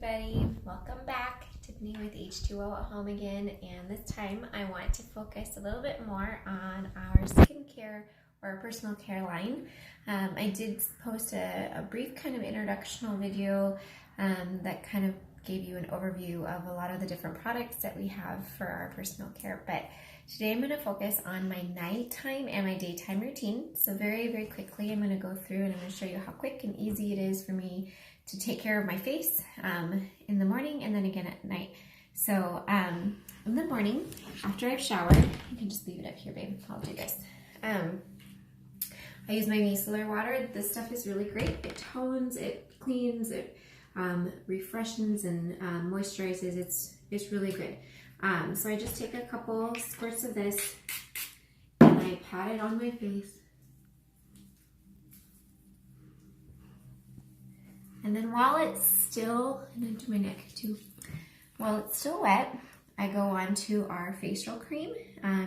everybody, welcome back. Tiffany with H2O at home again, and this time I want to focus a little bit more on our skincare or personal care line. I did post a brief kind of introductional video that kind of gave you an overview of a lot of the different products that we have for our personal care, but today I'm going to focus on my nighttime and my daytime routine. So very quickly I'm going to go through and I'm going to show you how quick and easy it is for me to take care of my face in the morning and then again at night. So in the morning, after I've showered, you can just leave it up here, babe. I'll do this. I use my micellar water. This stuff is really great. It tones, it cleans, it refreshes and moisturizes. It's really good. So I just take a couple squirts of this and I pat it on my face. And then while it's still, and into my neck too, while it's still wet, I go on to our facial cream.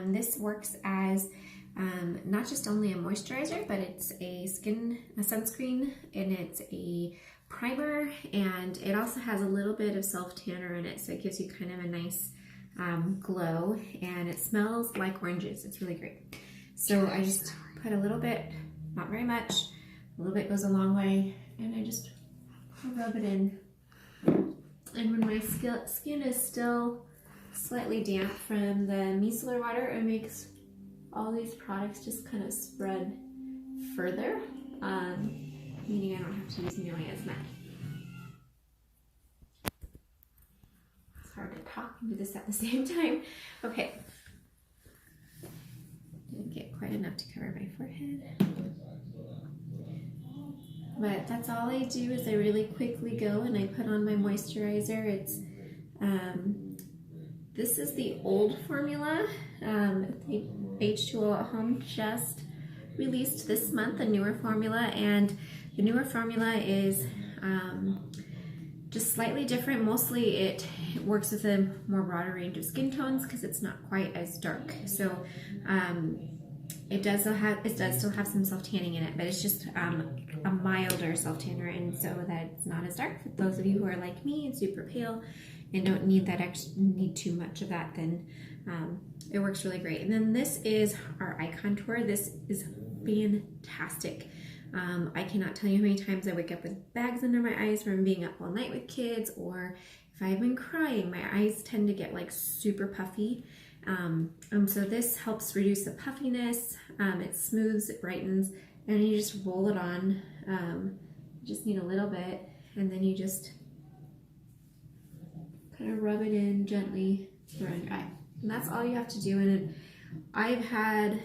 This works as not just only a moisturizer, but it's a sunscreen, and it's a primer, and it also has a little bit of self-tanner in it, so it gives you kind of a nice glow, and it smells like oranges. It's really great. So I just put a little bit, not very much, a little bit goes a long way, and I just rub it in. And when my skin is still slightly damp from the micellar water, it makes all these products just kind of spread further, meaning I don't have to use nearly as much. It's hard to talk and do this at the same time. Okay. Didn't get quite enough to cover my forehead. But that's all I do is I really quickly go and I put on my moisturizer. It's this is the old formula. The H2O at Home just released this month a newer formula, and the newer formula is just slightly different. Mostly it works with a more broader range of skin tones because it's not quite as dark. So it does still have some self-tanning in it, but it's just a milder self-tanner, and so that it's not as dark. For those of you who are like me and super pale and don't need need too much of that, then it works really great. And then this is our eye contour. This is fantastic. I cannot tell you how many times I wake up with bags under my eyes from being up all night with kids, or if I've been crying, my eyes tend to get like super puffy. So this helps reduce the puffiness. It smooths, it brightens, and you just roll it on. You just need a little bit, and then you just kind of rub it in gently around your eye. And that's all you have to do. And I've had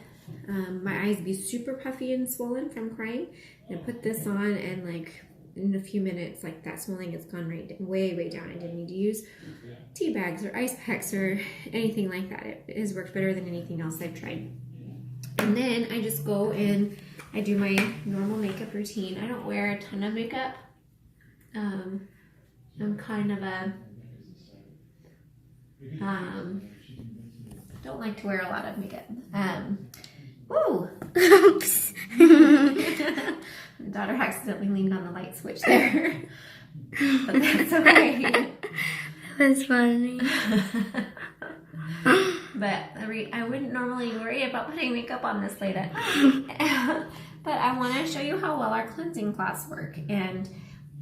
my eyes be super puffy and swollen from crying, and put this on, and like in a few minutes, like that swelling has gone way down. I didn't need to use tea bags or ice packs or anything like that. It has worked better than anything else I've tried. And then I just go and I do my normal makeup routine. I don't wear a ton of makeup. I'm kind of don't like to wear a lot of makeup. Woo! Oops. My daughter accidentally leaned on the light switch there. But that's okay. That was funny. But I wouldn't normally worry about putting makeup on this late at night. But I want to show you how well our cleansing cloths work. And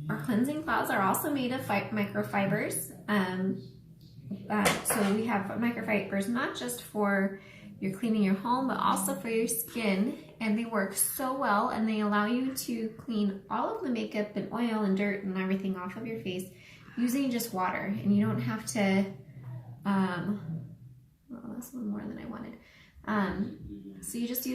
our cleansing cloths are also made of microfibers. So we have microfibers not just for you're cleaning your home, but also for your skin, and they work so well, and they allow you to clean all of the makeup and oil and dirt and everything off of your face using just water, and you don't have to, well, that's one more than I wanted. So you just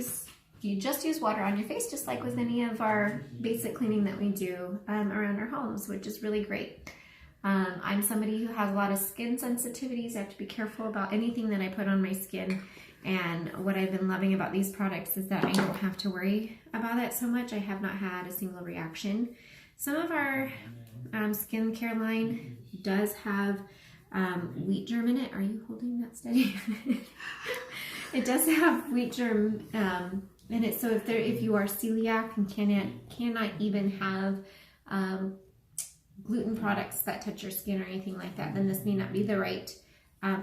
use water on your face, just like with any of our basic cleaning that we do around our homes, which is really great. I'm somebody who has a lot of skin sensitivities. I have to be careful about anything that I put on my skin. And what I've been loving about these products is that I don't have to worry about it so much. I have not had a single reaction. Some of our skincare line does have wheat germ in it. Are you holding that steady? It does have wheat germ in it. So if you are celiac and cannot even have gluten products that touch your skin or anything like that, then this may not be the right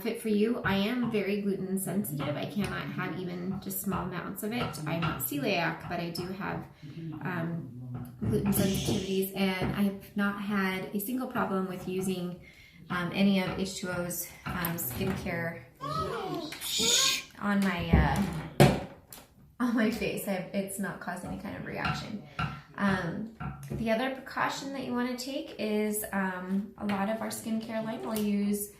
fit for you. I am very gluten sensitive. I cannot have even just small amounts of it. I'm not celiac, but I do have gluten sensitivities, and I have not had a single problem with using any of H2O's skincare on my face. It's not caused any kind of reaction. The other precaution that you want to take is a lot of our skincare line will use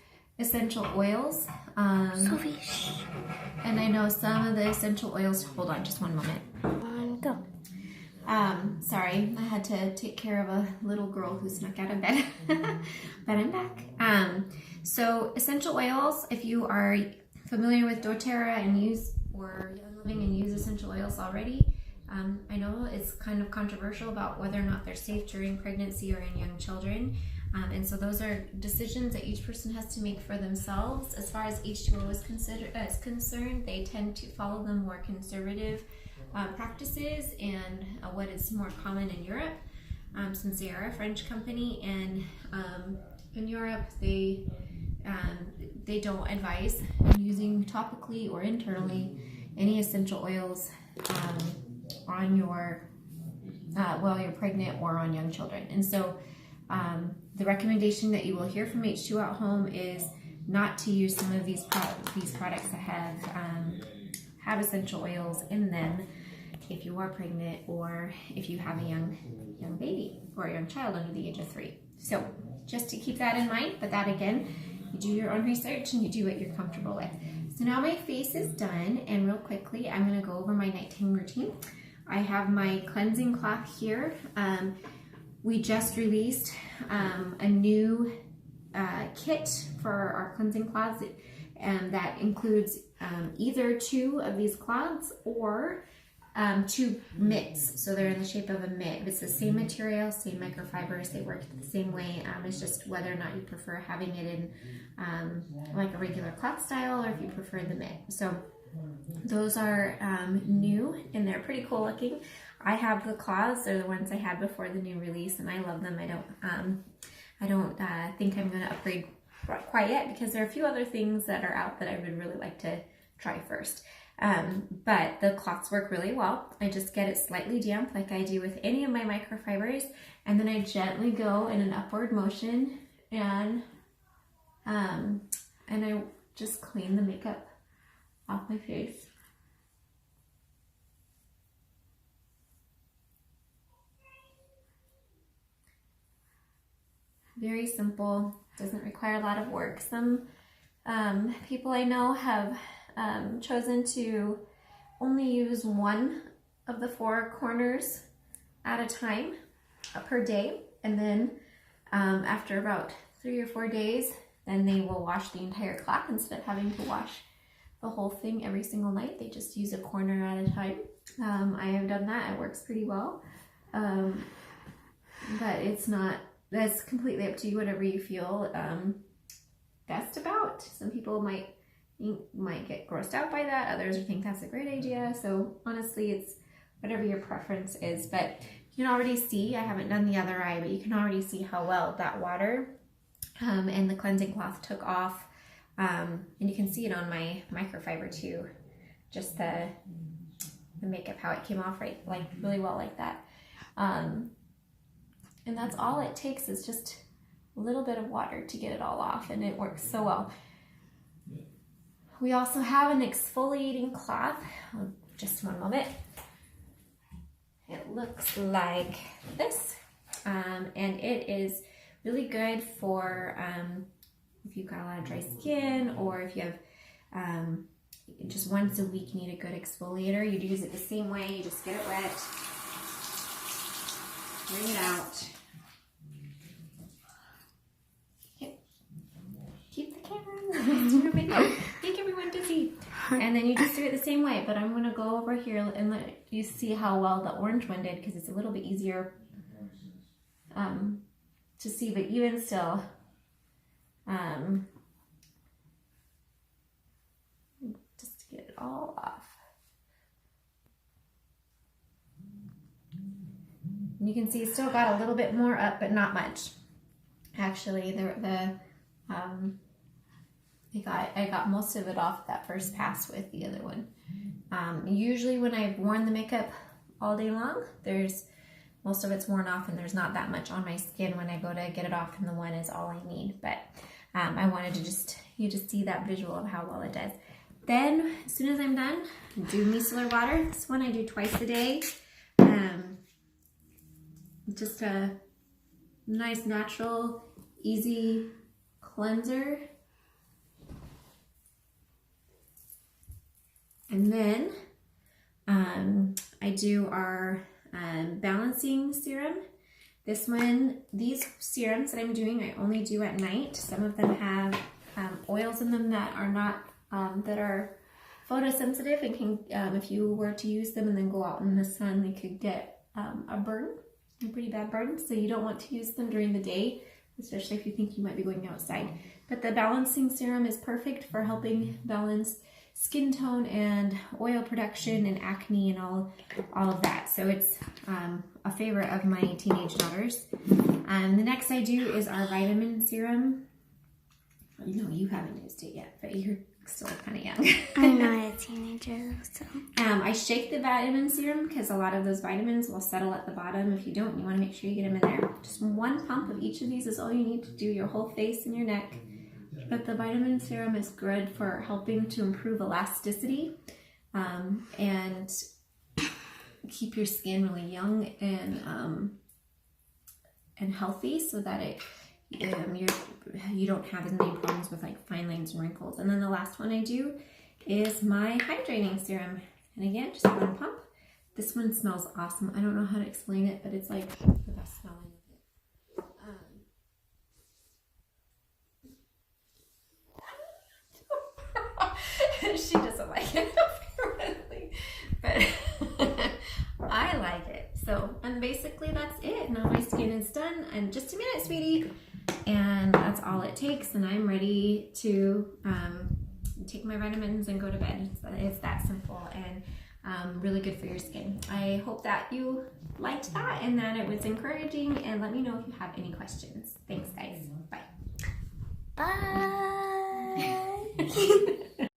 essential oils. And I know some of the essential oils, hold on just one moment. Go. Sorry, I had to take care of a little girl who snuck out of bed, but I'm back. So essential oils, if you are familiar with doTERRA and or Young Living and use essential oils already, I know it's kind of controversial about whether or not they're safe during pregnancy or in young children. And so those are decisions that each person has to make for themselves. As far as H2O is concerned, they tend to follow the more conservative practices and what is more common in Europe, since they are a French company. And in Europe, they don't advise using topically or internally any essential oils on your while you're pregnant or on young children. And so the recommendation that you will hear from H2O at home is not to use some of these products that have essential oils in them if you are pregnant or if you have a young baby or a young child under the age of 3. So just to keep that in mind, but that again, you do your own research and you do what you're comfortable with. So now my face is done, and real quickly I'm going to go over my nighttime routine. I have my cleansing cloth here. We just released a new kit for our cleansing cloths, and that includes either 2 of these cloths or 2 mitts. So they're in the shape of a mitt. It's the same material, same microfibers, they work the same way. It's just whether or not you prefer having it in like a regular cloth style or if you prefer the mitt. So those are new and they're pretty cool looking. I have the cloths, they're the ones I had before the new release, and I love them. I don't think I'm going to upgrade quite yet because there are a few other things that are out that I would really like to try first. But the cloths work really well. I just get it slightly damp like I do with any of my microfibers, and then I gently go in an upward motion and I just clean the makeup off my face. Very simple, doesn't require a lot of work. Some people I know have chosen to only use 1 of the 4 corners at a time per day, and then after about 3 or 4 days, then they will wash the entire cloth instead of having to wash the whole thing every single night. They just use a corner at a time. I have done that. It works pretty well, but that's completely up to you, whatever you feel best about. Some people might get grossed out by that. Others think that's a great idea. So honestly, it's whatever your preference is. But you can already see, I haven't done the other eye, but you can already see how well that water and the cleansing cloth took off. And you can see it on my microfiber too. Just the makeup, how it came off really well like that. And that's all it takes, is just a little bit of water to get it all off, and it works so well. We also have an exfoliating cloth. Just one moment. It looks like this, and it is really good for if you've got a lot of dry skin, or if you have just once a week need a good exfoliator. You'd use it the same way. You just get it wet, bring it out. Keep the camera. Make everyone dizzy. And then you just do it the same way, but I'm going to go over here and let you see how well the orange one did, because it's a little bit easier to see, but even still, just to get it all off. And you can see it's still got a little bit more up, but not much. Actually, I got most of it off that first pass with the other one. Usually when I've worn the makeup all day long, most of it's worn off and there's not that much on my skin when I go to get it off, and the one is all I need. But I wanted to you just see that visual of how well it does. Then as soon as I'm done, do micellar water. This one I do twice a day. Just a nice, natural, easy cleanser. And then I do our balancing serum. These serums that I'm doing, I only do at night. Some of them have oils in them that are not, that are photosensitive and can, if you were to use them and then go out in the sun, they could get a burn, a pretty bad burn. So you don't want to use them during the day, especially if you think you might be going outside. But the balancing serum is perfect for helping balance skin tone and oil production and acne and all of that. So it's a favorite of my teenage daughters. The next I do is our vitamin serum. No, you haven't used it yet, but you're still kind of young. I'm not a teenager, so. I shake the vitamin serum because a lot of those vitamins will settle at the bottom. If you don't, you want to make sure you get them in there. Just one pump of each of these is all you need to do your whole face and your neck. But the vitamin serum is good for helping to improve elasticity and keep your skin really young and healthy, so that you don't have as many problems with like fine lines and wrinkles. And then the last one I do is my hydrating serum. And again, just one pump. This one smells awesome. I don't know how to explain it, but it's like the best smelling. She doesn't like it apparently, but I like it. So, and basically that's it. Now my skin is done in just a minute, sweetie, and that's all it takes, and I'm ready to take my vitamins and go to bed. It's that simple and really good for your skin. I hope that you liked that and that it was encouraging, and let me know if you have any questions. Thanks guys. Bye. Bye.